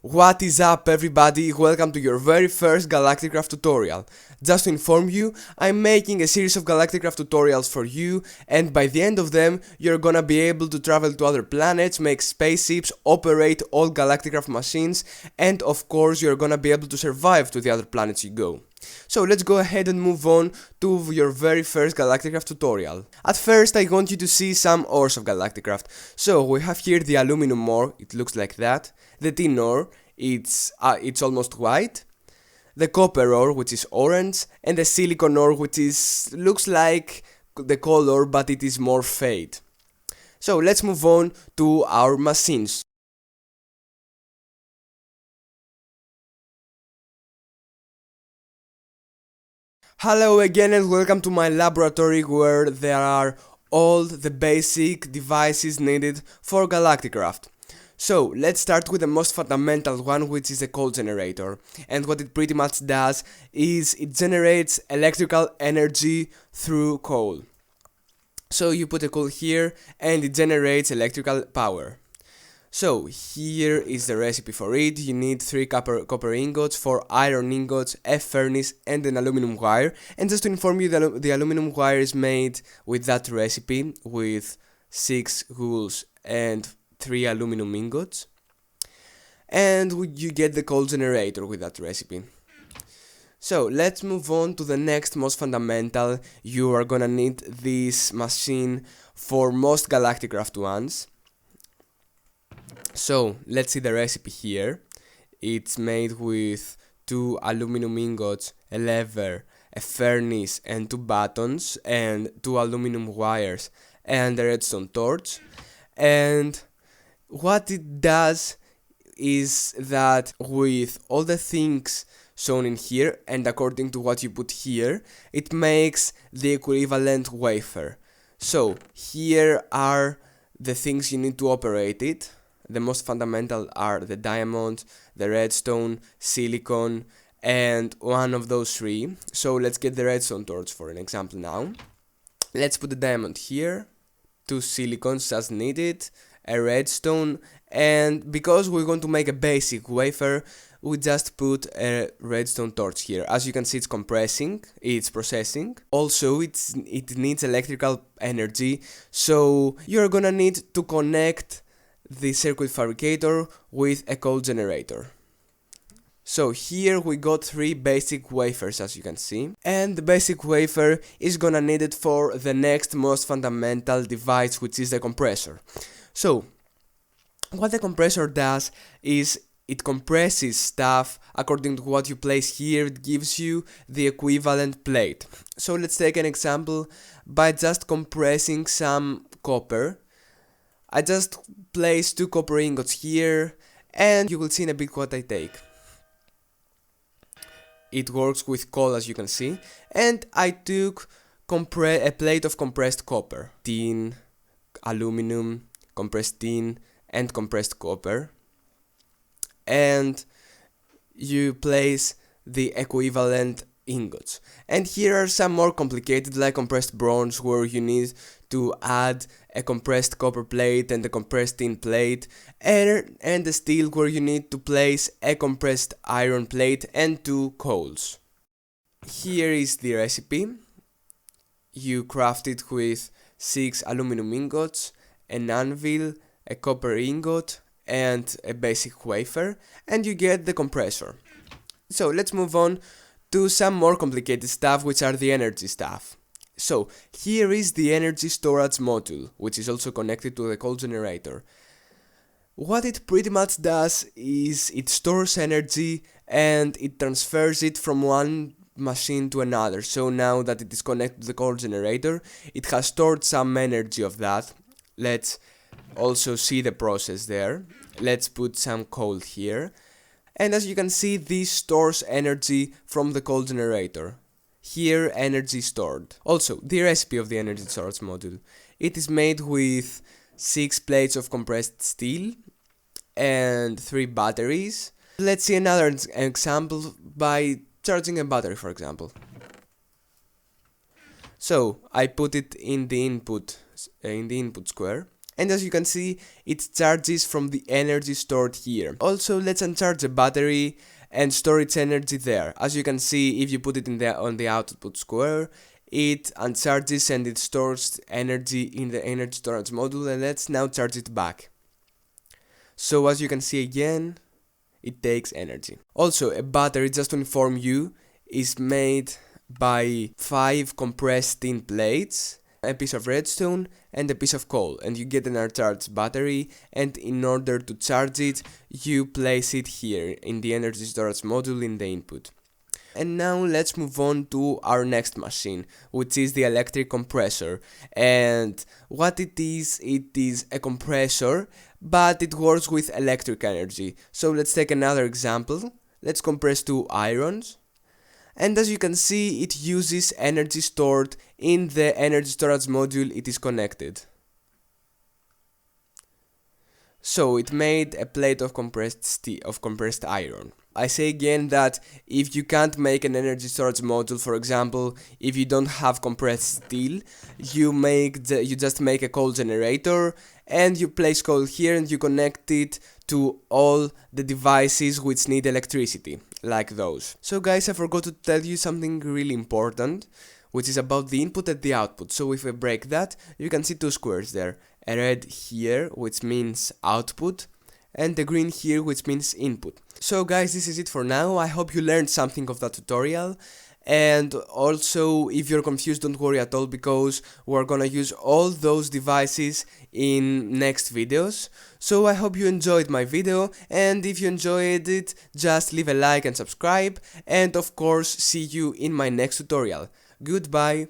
What is up everybody, welcome to your very first Galacticraft tutorial. Just to inform you, I'm making a series of Galacticraft tutorials for you, and by the end of them, you're gonna be able to travel to other planets, make spaceships, operate all Galacticraft machines, and of course you're gonna be able to survive to the other planets you go. So let's go ahead and move on to your very first Galacticraft tutorial. At first I want you to see some ores of Galacticraft. So we have here the aluminum ore, it looks like that. The tin ore, it's almost white. The copper ore, which is orange, and the silicon ore, which looks like the color but it is more fade. So let's move on to our machines. Hello again and welcome to my laboratory where there are all the basic devices needed for Galacticraft. So let's start with the most fundamental one, which is a coal generator, and what it pretty much does is it generates electrical energy through coal. So you put a coal here and it generates electrical power. So here is the recipe for it. You need 3 copper ingots, 4 iron ingots, a furnace and an aluminum wire. And just to inform you, the aluminum wire is made with that recipe with 6 wools and 3 aluminum ingots. And you get the coal generator with that recipe. So let's move on to the next most fundamental. You are gonna need this machine for most Galacticraft ones. So let's see the recipe here. It's made with 2 aluminum ingots, a lever, a furnace and 2 buttons and 2 aluminum wires and a redstone torch. And what it does is that with all the things shown in here and according to what you put here, it makes the equivalent wafer. So here are the things you need to operate it. The most fundamental are the diamond, the redstone, silicon, and one of those 3. So let's get the redstone torch for an example now. Let's put the diamond here, 2 silicons as needed, a redstone, and because we're going to make a basic wafer, we just put a redstone torch here. As you can see, it's processing. Also, it needs electrical energy, so you're gonna need to connect the Circuit Fabricator with a coal generator. So here we got 3 basic wafers, as you can see, and the basic wafer is gonna need it for the next most fundamental device, which is the compressor. So what the compressor does is it compresses stuff according to what you place here. It gives you the equivalent plate. So let's take an example by just compressing some copper. I just place 2 copper ingots here and you will see in a bit what I take. It works with coal, as you can see, and I took a plate of compressed copper, tin, aluminum, compressed tin and compressed copper, and you place the equivalent ingots. And here are some more complicated, like compressed bronze, where you need to add a compressed copper plate and a compressed tin plate, and the steel, where you need to place a compressed iron plate and 2 coals. Here is the recipe. You craft it with 6 aluminum ingots, an anvil, a copper ingot and a basic wafer, and you get the compressor. So let's move on to some more complicated stuff, which are the energy stuff. So here is the energy storage module, which is also connected to the coal generator. What it pretty much does is it stores energy and it transfers it from one machine to another. So now that it is connected to the coal generator, it has stored some energy of that. Let's also see the process there. Let's put some coal here. And as you can see, this stores energy from the coal generator. Here, energy stored. Also, the recipe of the energy storage module. It is made with 6 plates of compressed steel and 3 batteries. Let's see another example by charging a battery, for example. So I put it in the input square. And as you can see, it charges from the energy stored here. Also, let's uncharge the battery and store its energy there. As you can see, if you put it on the output square, it uncharges and it stores energy in the energy storage module, and let's now charge it back. So as you can see again, it takes energy. Also, a battery, just to inform you, is made by 5 compressed tin plates, a piece of redstone and a piece of coal, and you get an uncharged battery, and in order to charge it you place it here in the energy storage module in the input. And now let's move on to our next machine, which is the Electric Compressor. And what it is a compressor, but it works with electric energy. So let's take another example. Let's compress 2 irons. And as you can see, it uses energy stored in the energy storage module it is connected. So it made a plate of compressed iron. I say again that if you can't make an energy storage module, for example, if you don't have compressed steel, you just make a coal generator and you place coal here and you connect it to all the devices which need electricity, like those. So guys, I forgot to tell you something really important, which is about the input and the output. So if I break that, you can see 2 squares there. A red here, which means output, and the green here, which means input. So guys, this is it for now. I hope you learned something of that tutorial. And also, if you're confused, don't worry at all, because we're gonna use all those devices in next videos. So I hope you enjoyed my video, and if you enjoyed it, just leave a like and subscribe, and of course, see you in my next tutorial. Goodbye.